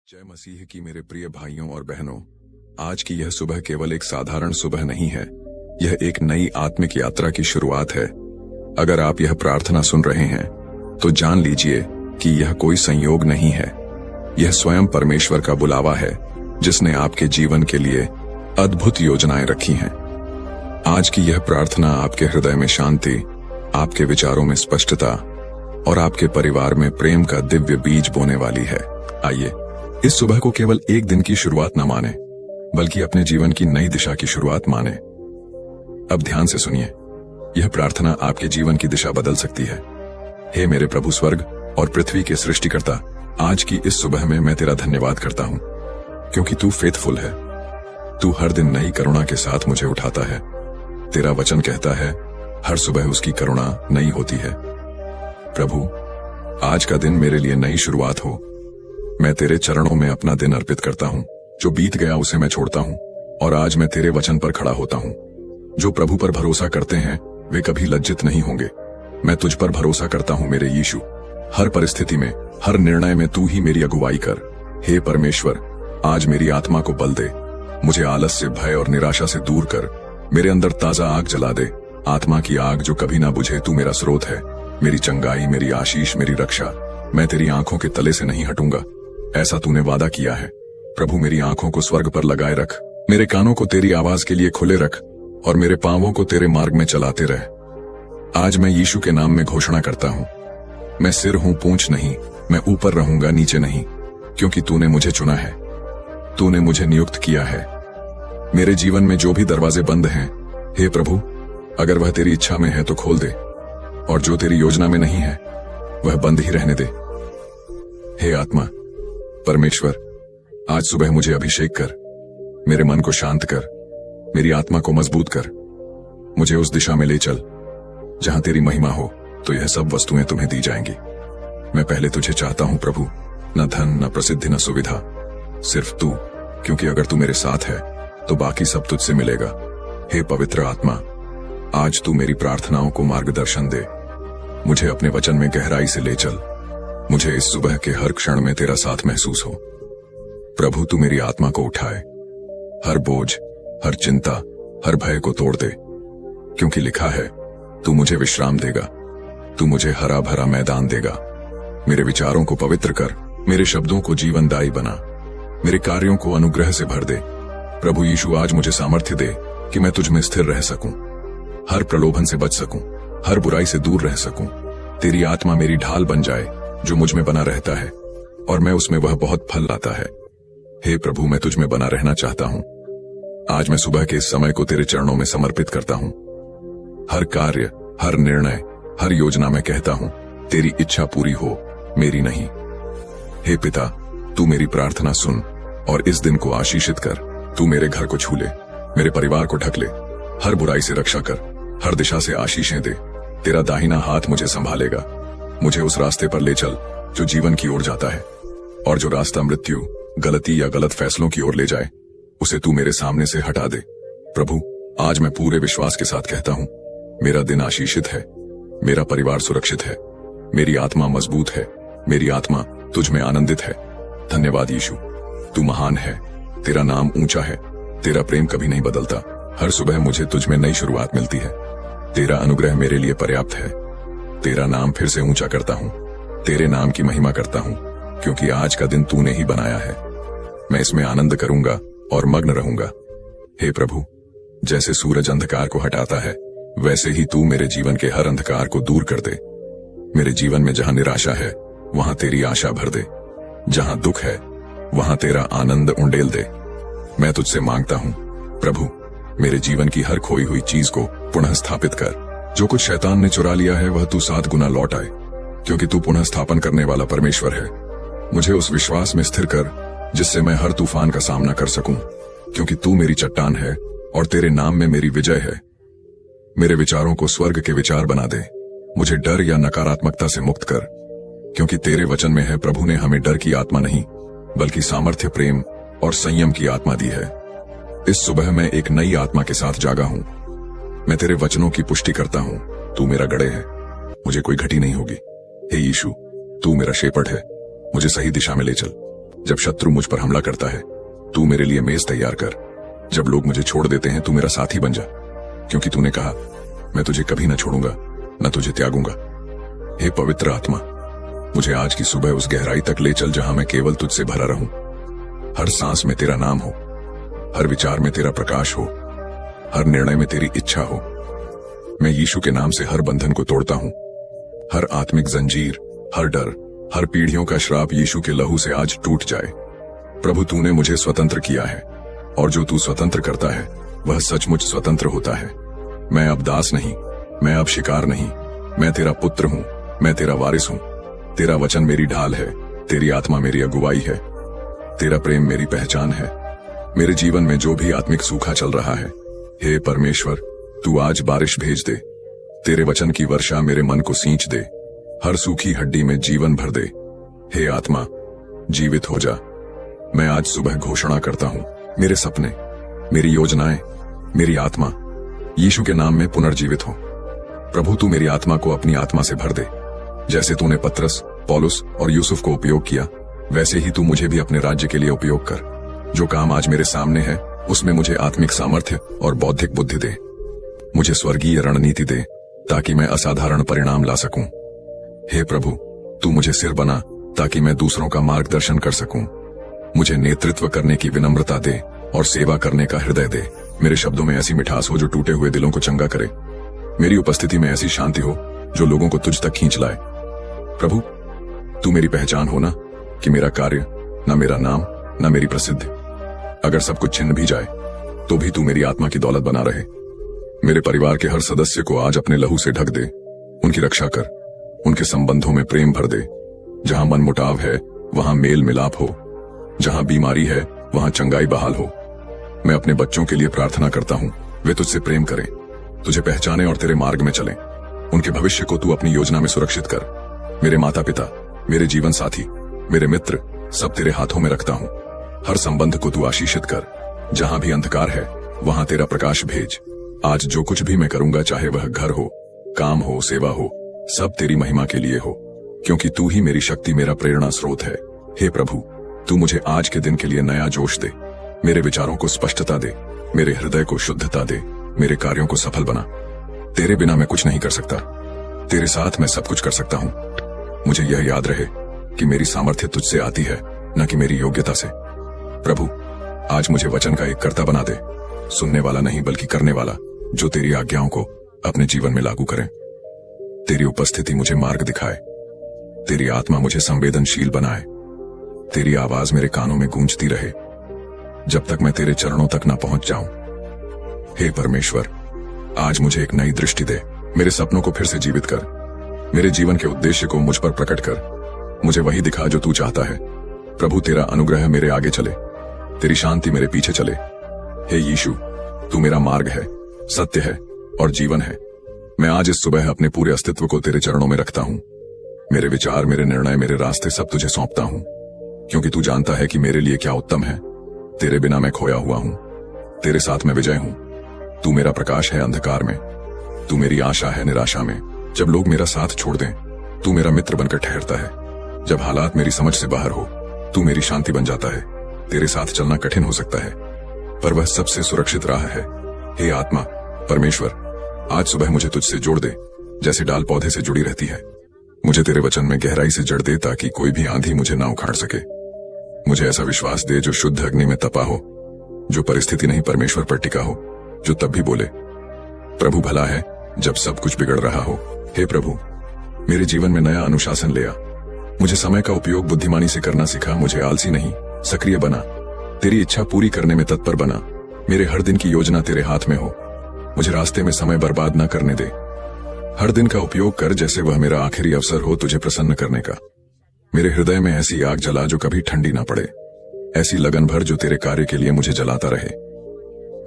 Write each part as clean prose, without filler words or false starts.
जय मसीह की मेरे प्रिय भाइयों और बहनों, आज की यह सुबह केवल एक साधारण सुबह नहीं है। यह एक नई आत्मिक यात्रा की शुरुआत है। अगर आप यह प्रार्थना सुन रहे हैं तो जान लीजिए कि यह कोई संयोग नहीं है। यह स्वयं परमेश्वर का बुलावा है, जिसने आपके जीवन के लिए अद्भुत योजनाएं रखी हैं। आज की यह प्रार्थना आपके हृदय में शांति, आपके विचारों में स्पष्टता और आपके परिवार में प्रेम का दिव्य बीज बोने वाली है। आइए इस सुबह को केवल एक दिन की शुरुआत न माने, बल्कि अपने जीवन की नई दिशा की शुरुआत माने। अब ध्यान से सुनिए, यह प्रार्थना आपके जीवन की दिशा बदल सकती है। हे मेरे प्रभु स्वर्ग और पृथ्वी के सृष्टिकर्ता, आज की इस सुबह में मैं तेरा धन्यवाद करता हूँ, क्योंकि तू फेथफुल है। तू हर दिन नई करुणा के साथ मुझे उठाता है। तेरा वचन कहता है, हर सुबह उसकी करुणा नई होती है। प्रभु, आज का दिन मेरे लिए नई शुरुआत हो। मैं तेरे चरणों में अपना दिन अर्पित करता हूँ। जो बीत गया उसे मैं छोड़ता हूँ और आज मैं तेरे वचन पर खड़ा होता हूँ। जो प्रभु पर भरोसा करते हैं वे कभी लज्जित नहीं होंगे। मैं तुझ पर भरोसा करता हूँ मेरे यीशु। हर परिस्थिति में, हर निर्णय में तू ही मेरी अगुवाई कर। हे परमेश्वर, आज मेरी आत्मा को बल दे। मुझे आलस्य, भय और निराशा से दूर कर। मेरे अंदर ताजा आग जला दे, आत्मा की आग जो कभी ना बुझे। तू मेरा स्रोत है, मेरी चंगाई, मेरी आशीष, मेरी रक्षा। मैं तेरी आंखों के तले से नहीं हटूंगा, ऐसा तूने वादा किया है। प्रभु, मेरी आंखों को स्वर्ग पर लगाए रख, मेरे कानों को तेरी आवाज के लिए खुले रख और मेरे पांवों को तेरे मार्ग में चलाते रह। आज मैं यीशु के नाम में घोषणा करता हूँ, मैं सिर हूँ, पूंछ नहीं। मैं ऊपर रहूंगा, नीचे नहीं, क्योंकि तूने मुझे चुना है, तूने मुझे नियुक्त किया है। मेरे जीवन में जो भी दरवाजे बंद हैं, हे प्रभु, अगर वह तेरी इच्छा में है तो खोल दे, और जो तेरी योजना में नहीं है वह बंद ही रहने दे। हे आत्मा परमेश्वर, आज सुबह मुझे अभिषेक कर, मेरे मन को शांत कर, मेरी आत्मा को मजबूत कर। मुझे उस दिशा में ले चल जहां तेरी महिमा हो, तो यह सब वस्तुएं तुम्हें दी जाएंगी। मैं पहले तुझे चाहता हूं प्रभु, न धन, न प्रसिद्धि, न सुविधा, सिर्फ तू, क्योंकि अगर तू मेरे साथ है तो बाकी सब तुझसे मिलेगा। हे पवित्र आत्मा, आज तू मेरी प्रार्थनाओं को मार्गदर्शन दे। मुझे अपने वचन में गहराई से ले चल। मुझे इस सुबह के हर क्षण में तेरा साथ महसूस हो। प्रभु, तू मेरी आत्मा को उठाए, हर बोझ, हर चिंता, हर भय को तोड़ दे, क्योंकि लिखा है, तू मुझे विश्राम देगा, तू मुझे हरा भरा मैदान देगा। मेरे विचारों को पवित्र कर, मेरे शब्दों को जीवनदायी बना, मेरे कार्यों को अनुग्रह से भर दे। प्रभु यीशु, आज मुझे सामर्थ्य दे कि मैं तुझ में स्थिर रह सकूं, हर प्रलोभन से बच सकूं, हर बुराई से दूर रह सकूं। तेरी आत्मा मेरी ढाल बन जाए, जो मुझ में बना रहता है और मैं उसमें वह बहुत फल लाता है। हे प्रभु, मैं तुझ में बना रहना चाहता हूं। आज मैं सुबह के इस समय को तेरे चरणों में समर्पित करता हूं। हर कार्य, हर निर्णय, हर योजना में कहता हूं, तेरी इच्छा पूरी हो, मेरी नहीं। हे पिता, तू मेरी प्रार्थना सुन और इस दिन को आशीषित कर। तू मेरे घर को छू ले, मेरे परिवार को ढक ले, हर बुराई से रक्षा कर, हर दिशा से आशीषें दे। तेरा दाहिना हाथ मुझे संभालेगा। मुझे उस रास्ते पर ले चल जो जीवन की ओर जाता है, और जो रास्ता मृत्यु, गलती या गलत फैसलों की ओर ले जाए, उसे तू मेरे सामने से हटा दे। प्रभु, आज मैं पूरे विश्वास के साथ कहता हूँ, मेरा दिन आशीषित है, मेरा परिवार सुरक्षित है, मेरी आत्मा मजबूत है, मेरी आत्मा तुझ में आनंदित है। धन्यवाद यीशु, तू महान है, तेरा नाम ऊंचा है, तेरा प्रेम कभी नहीं बदलता। हर सुबह मुझे तुझ में नई शुरुआत मिलती है। तेरा अनुग्रह मेरे लिए पर्याप्त है। तेरा नाम फिर से ऊंचा करता हूँ, तेरे नाम की महिमा करता हूँ, क्योंकि आज का दिन तूने ही बनाया है। मैं इसमें आनंद करूंगा और मग्न रहूंगा। हे प्रभु, जैसे सूरज अंधकार को हटाता है, वैसे ही तू मेरे जीवन के हर अंधकार को दूर कर दे। मेरे जीवन में जहां निराशा है वहां तेरी आशा भर दे, जहां दुख है वहां तेरा आनंद उंडेल दे। मैं तुझसे मांगता हूँ प्रभु, मेरे जीवन की हर खोई हुई चीज को पुनः स्थापित कर। जो कुछ शैतान ने चुरा लिया है वह तू 7 गुना लौट आए, क्योंकि तू पुनः स्थापन करने वाला परमेश्वर है। मुझे उस विश्वास में स्थिर कर जिससे मैं हर तूफान का सामना कर सकूं, क्योंकि तू मेरी चट्टान है और तेरे नाम में मेरी विजय है। मेरे विचारों को स्वर्ग के विचार बना दे। मुझे डर या नकारात्मकता से मुक्त कर, क्योंकि तेरे वचन में है, प्रभु ने हमें डर की आत्मा नहीं बल्कि सामर्थ्य, प्रेम और संयम की आत्मा दी है। इस सुबह मैं एक नई आत्मा के साथ जागा हूं। मैं तेरे वचनों की पुष्टि करता हूं। तू मेरा गड़े है, मुझे कोई घटी नहीं होगी। हे यीशु, तू मेरा शेपर्ड है, मुझे सही दिशा में ले चल। जब शत्रु मुझ पर हमला करता है तू मेरे लिए मेज तैयार कर। जब लोग मुझे छोड़ देते हैं तू मेरा साथी बन जा, क्योंकि तूने कहा मैं तुझे कभी न छोड़ूंगा न तुझे त्यागूंगा। हे पवित्र आत्मा, मुझे आज की सुबह उस गहराई तक ले चल जहां मैं केवल तुझसे भरा रहूं। हर सांस में तेरा नाम हो, हर विचार में तेरा प्रकाश हो, हर निर्णय में तेरी इच्छा हो। मैं यीशु के नाम से हर बंधन को तोड़ता हूं। हर आत्मिक जंजीर, हर डर, हर पीढ़ियों का श्राप यीशु के लहू से आज टूट जाए। प्रभु, तूने मुझे स्वतंत्र किया है और जो तू स्वतंत्र करता है वह सचमुच स्वतंत्र होता है। मैं अब दास नहीं, मैं अब शिकार नहीं, मैं तेरा पुत्र हूं, मैं तेरा वारिस हूं। तेरा वचन मेरी ढाल है, तेरी आत्मा मेरी अगुवाई है, तेरा प्रेम मेरी पहचान है। मेरे जीवन में जो भी आत्मिक सूखा चल रहा है, हे परमेश्वर, तू आज बारिश भेज दे। तेरे वचन की वर्षा मेरे मन को सींच दे, हर सूखी हड्डी में जीवन भर दे। हे आत्मा, जीवित हो जा। मैं आज सुबह घोषणा करता हूं, मेरे सपने, मेरी योजनाएं, मेरी आत्मा यीशु के नाम में पुनर्जीवित हो। प्रभु, तू मेरी आत्मा को अपनी आत्मा से भर दे। जैसे तूने पतरस, पौलुस और यूसुफ को उपयोग किया, वैसे ही तू मुझे भी अपने राज्य के लिए उपयोग कर। जो काम आज मेरे सामने है उसमें मुझे आत्मिक सामर्थ्य और बौद्धिक बुद्धि दे। मुझे स्वर्गीय रणनीति दे ताकि मैं असाधारण परिणाम ला सकूं। हे प्रभु, तू मुझे सिर बना ताकि मैं दूसरों का मार्गदर्शन कर सकूं। मुझे नेतृत्व करने की विनम्रता दे और सेवा करने का हृदय दे। मेरे शब्दों में ऐसी मिठास हो जो टूटे हुए दिलों को चंगा करे। मेरी उपस्थिति में ऐसी शांति हो जो लोगों को तुझ तक खींच लाए। प्रभु, तू मेरी पहचान हो ना, कि मेरा कार्य, न मेरा नाम, न मेरी प्रसिद्धि, अगर सब कुछ छिन भी जाए तो भी तू मेरी आत्मा की दौलत बना रहे। मेरे परिवार के हर सदस्य को आज अपने लहू से ढक दे। उनकी रक्षा कर, उनके संबंधों में प्रेम भर दे। जहां मनमुटाव है वहां मेल मिलाप हो, जहां बीमारी है वहां चंगाई बहाल हो। मैं अपने बच्चों के लिए प्रार्थना करता हूं, वे तुझसे प्रेम करें, तुझे पहचाने और तेरे मार्ग में चलें। उनके भविष्य को तू अपनी योजना में सुरक्षित कर। मेरे माता पिता, मेरे जीवन साथी, मेरे मित्र, सब तेरे हाथों में रखता हूं। हर संबंध को तू आशीषित कर। जहां भी अंधकार है वहां तेरा प्रकाश भेज। आज जो कुछ भी मैं करूंगा, चाहे वह घर हो, काम हो, सेवा हो, सब तेरी महिमा के लिए हो, क्योंकि तू ही मेरी शक्ति, मेरा प्रेरणा स्रोत है। हे प्रभु, तू मुझे आज के दिन के लिए नया जोश दे। मेरे विचारों को स्पष्टता दे, मेरे हृदय को शुद्धता दे, मेरे कार्यों को सफल बना। तेरे बिना मैं कुछ नहीं कर सकता, तेरे साथ मैं सब कुछ कर सकता हूं। मुझे यह याद रहे कि मेरी सामर्थ्य तुझसे आती है, न कि मेरी योग्यता से। प्रभु, आज मुझे वचन का एक कर्ता बना दे, सुनने वाला नहीं बल्कि करने वाला, जो तेरी आज्ञाओं को अपने जीवन में लागू करें। तेरी उपस्थिति मुझे मार्ग दिखाए, तेरी आत्मा मुझे संवेदनशील बनाए, तेरी आवाज मेरे कानों में गूंजती रहे जब तक मैं तेरे चरणों तक न पहुंच जाऊं। हे परमेश्वर, आज मुझे एक नई दृष्टि दे, मेरे सपनों को फिर से जीवित कर, मेरे जीवन के उद्देश्य को मुझ पर प्रकट कर। मुझे वही दिखा जो तू चाहता है। प्रभु, तेरा अनुग्रह मेरे आगे चले, तेरी शांति मेरे पीछे चले। हे यीशु, तू मेरा मार्ग है, सत्य है और जीवन है। मैं आज इस सुबह अपने पूरे अस्तित्व को तेरे चरणों में रखता हूं। मेरे विचार, मेरे निर्णय, मेरे रास्ते सब तुझे सौंपता हूं, क्योंकि तू जानता है कि मेरे लिए क्या उत्तम है। तेरे बिना मैं खोया हुआ हूं, तेरे साथ मैं विजय हूं। तू मेरा प्रकाश है अंधकार में, तू मेरी आशा है निराशा में। जब लोग मेरा साथ छोड़ दें, तू मेरा मित्र बनकर ठहरता है। जब हालात मेरी समझ से बाहर हो, तू मेरी शांति बन जाता है। तेरे साथ चलना कठिन हो सकता है, पर वह सबसे सुरक्षित राह है। हे आत्मा, परमेश्वर, आज सुबह मुझे तुझसे जोड़ दे, जैसे डाल पौधे से जुड़ी रहती है। मुझे तेरे वचन में गहराई से जड़ दे, ताकि कोई भी आंधी मुझे ना उखाड़ सके। मुझे ऐसा विश्वास दे जो शुद्ध अग्नि में तपा हो, जो परिस्थिति नहीं परमेश्वर पर टिका हो, जो तब भी बोले, प्रभु भला है, जब सब कुछ बिगड़ रहा हो। हे प्रभु, मेरे जीवन में नया अनुशासन ले आ। मुझे समय का उपयोग बुद्धिमानी से करना सिखा। मुझे आलसी नहीं, सक्रिय बना। तेरी इच्छा पूरी करने में तत्पर बना। मेरे हर दिन की योजना तेरे हाथ में हो। मुझे रास्ते में समय बर्बाद न करने दे। हर दिन का उपयोग कर जैसे वह मेरा आखिरी अवसर हो तुझे प्रसन्न करने का। मेरे हृदय में ऐसी आग जला जो कभी ठंडी ना पड़े, ऐसी लगन भर जो तेरे कार्य के लिए मुझे जलाता रहे।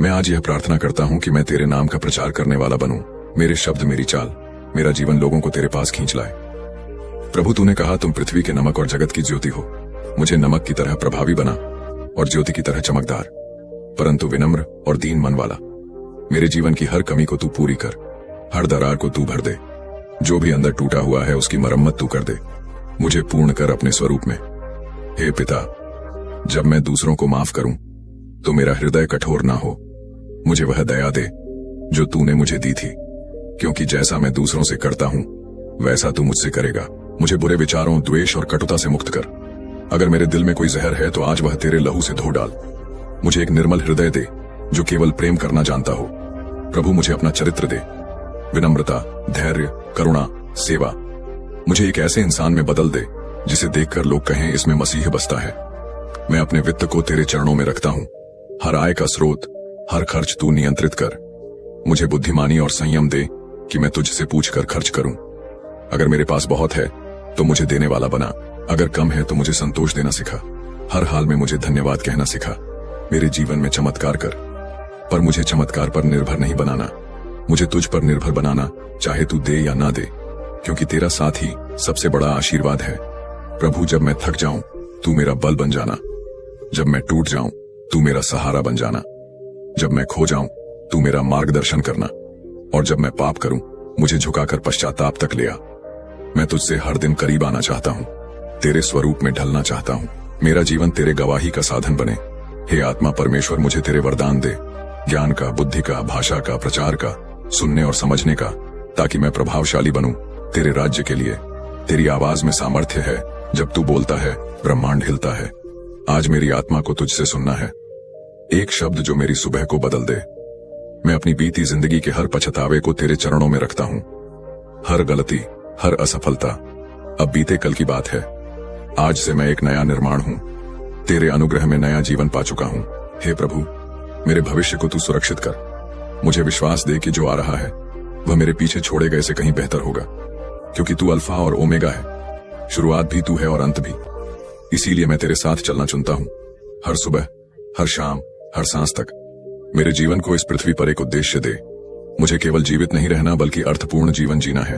मैं आज यह प्रार्थना करता हूं कि मैं तेरे नाम का प्रचार करने वाला बनूं। मेरे शब्द, मेरी चाल, मेरा जीवन लोगों को तेरे पास खींच लाए। प्रभु, तूने कहा तुम पृथ्वी के नमक और जगत की ज्योति हो। मुझे नमक की तरह प्रभावी बना और ज्योति की तरह चमकदार, परंतु विनम्र और दीन मन वाला। मेरे जीवन की हर कमी को तू पूरी कर, हर दरार को तू भर दे। जो भी अंदर टूटा हुआ है उसकी मरम्मत तू कर दे। मुझे पूर्ण कर अपने स्वरूप में। हे पिता, जब मैं दूसरों को माफ करूं तो मेरा हृदय कठोर ना हो। मुझे वह दया दे जो तूने मुझे दी थी, क्योंकि जैसा मैं दूसरों से करता हूं वैसा तू मुझसे करेगा। मुझे बुरे विचारों, द्वेष और कटुता से मुक्त कर। अगर मेरे दिल में कोई जहर है तो आज वह तेरे लहू से धो डाल। मुझे एक निर्मल हृदय दे जो केवल प्रेम करना जानता हो। प्रभु मुझे अपना चरित्र दे, विनम्रता, धैर्य, करुणा, सेवा। मुझे एक ऐसे इंसान में बदल दे जिसे देखकर लोग कहें इसमें मसीह बसता है। मैं अपने वित्त को तेरे चरणों में रखता हूं। हर आय का स्रोत, हर खर्च तू नियंत्रित कर। मुझे बुद्धिमानी और संयम दे कि मैं तुझसे पूछकर खर्च करूं। अगर मेरे पास बहुत है तो मुझे देने वाला बना, अगर कम है तो मुझे संतोष देना सिखा। हर हाल में मुझे धन्यवाद कहना सिखा। मेरे जीवन में चमत्कार कर, पर मुझे चमत्कार पर निर्भर नहीं बनाना। मुझे तुझ पर निर्भर बनाना, चाहे तू दे या ना दे, क्योंकि तेरा साथ ही सबसे बड़ा आशीर्वाद है। प्रभु जब मैं थक जाऊं तू मेरा बल बन जाना। जब मैं टूट जाऊं तू मेरा सहारा बन जाना। जब मैं खो जाऊं तू मेरा मार्गदर्शन करना। और जब मैं पाप करूं मुझे झुकाकर पश्चाताप तक ले आ। मैं तुझसे हर दिन करीब आना चाहता हूं, तेरे स्वरूप में ढलना चाहता हूं। मेरा जीवन तेरे गवाही का साधन बने। हे आत्मा परमेश्वर, मुझे तेरे वरदान दे, ज्ञान का, बुद्धि का, भाषा का, प्रचार का, सुनने और समझने का, ताकि मैं प्रभावशाली बनूं तेरे राज्य के लिए। तेरी आवाज में सामर्थ्य है, जब तू बोलता है ब्रह्मांड हिलता है। आज मेरी आत्मा को तुझसे सुनना है, एक शब्द जो मेरी सुबह को बदल दे। मैं अपनी बीती जिंदगी के हर पछतावे को तेरे चरणों में रखता हूं। हर गलती, हर असफलता अब बीते कल की बात है। आज से मैं एक नया निर्माण हूं। तेरे अनुग्रह में नया जीवन पा चुका हूं। हे प्रभु, मेरे भविष्य को तू सुरक्षित कर। मुझे विश्वास दे कि जो आ रहा है वह मेरे पीछे छोड़े गए से कहीं बेहतर होगा, क्योंकि तू अल्फा और ओमेगा है, शुरुआत भी तू है और अंत भी। इसीलिए मैं तेरे साथ चलना चुनता हूं, हर सुबह, हर शाम, हर सांस तक। मेरे जीवन को इस पृथ्वी पर एक उद्देश्य दे। मुझे केवल जीवित नहीं रहना बल्कि अर्थपूर्ण जीवन जीना है।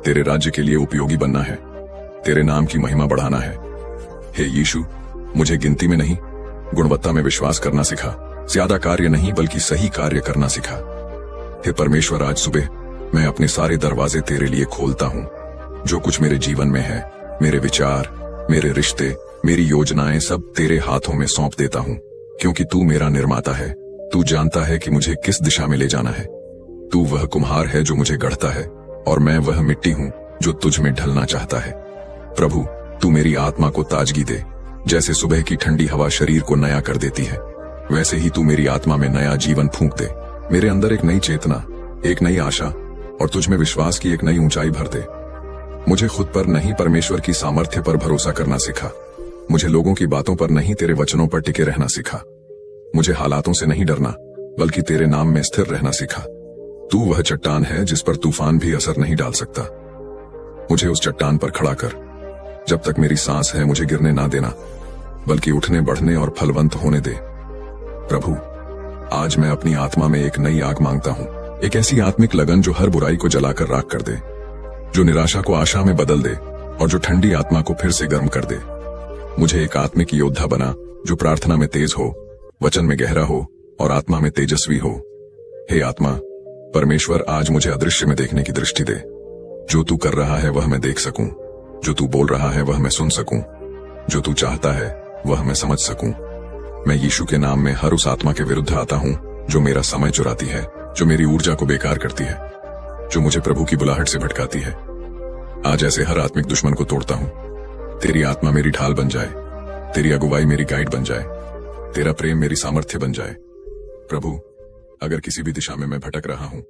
तेरे राज्य के लिए उपयोगी बनना है, तेरे नाम की महिमा बढ़ाना है। हे यीशु, मुझे गिनती में नहीं गुणवत्ता में विश्वास करना सिखा। ज्यादा कार्य नहीं बल्कि सही कार्य करना सिखा। हे परमेश्वर, आज सुबह मैं अपने सारे दरवाजे तेरे लिए खोलता हूं। जो कुछ मेरे जीवन में है, मेरे विचार, मेरे रिश्ते, मेरी योजनाएं, सब तेरे हाथों में सौंप देता हूं, क्योंकि तू मेरा निर्माता है। तू जानता है कि मुझे किस दिशा में ले जाना है। तू वह कुम्हार है जो मुझे गढ़ता है, और मैं वह मिट्टी हूं जो तुझ में ढलना चाहता है। प्रभु, तू मेरी आत्मा को ताजगी दे। जैसे सुबह की ठंडी हवा शरीर को नया कर देती है, वैसे ही तू मेरी आत्मा में नया जीवन फूंक दे। मेरे अंदर एक नई चेतना, एक नई आशा और तुझ में विश्वास की एक नई ऊंचाई भर दे। मुझे खुद पर नहीं, परमेश्वर की सामर्थ्य पर भरोसा करना सिखा। मुझे लोगों की बातों पर नहीं, तेरे वचनों पर टिके रहना सिखा। मुझे हालातों से नहीं डरना बल्कि तेरे नाम में स्थिर रहना सिखा। तू वह चट्टान है जिस पर तूफान भी असर नहीं डाल सकता। मुझे उस चट्टान पर खड़ा कर। जब तक मेरी सांस है मुझे गिरने ना देना, बल्कि उठने, बढ़ने और फलवंत होने दे। प्रभु, आज मैं अपनी आत्मा में एक नई आग मांगता हूं, एक ऐसी आत्मिक लगन जो हर बुराई को जलाकर राख कर दे, जो निराशा को आशा में बदल दे और जो ठंडी आत्मा को फिर से गर्म कर दे। मुझे एक आत्मिक योद्धा बना जो प्रार्थना में तेज हो, वचन में गहरा हो और आत्मा में तेजस्वी हो। हे आत्मा परमेश्वर, आज मुझे अदृश्य में देखने की दृष्टि दे। जो तू कर रहा है वह मैं देख सकूं, जो तू बोल रहा है वह मैं सुन सकूं, जो तू चाहता है वह मैं समझ सकूं। मैं यीशु के नाम में हर उस आत्मा के विरुद्ध आता हूं जो मेरा समय चुराती है, जो मेरी ऊर्जा को बेकार करती है, जो मुझे प्रभु की बुलाहट से भटकाती है। आज ऐसे हर आत्मिक दुश्मन को तोड़ता हूं। तेरी आत्मा मेरी ढाल बन जाए, तेरी अगुवाई मेरी गाइड बन जाए, तेरा प्रेम मेरी सामर्थ्य बन जाए। प्रभु, अगर किसी भी दिशा में मैं भटक रहा हूं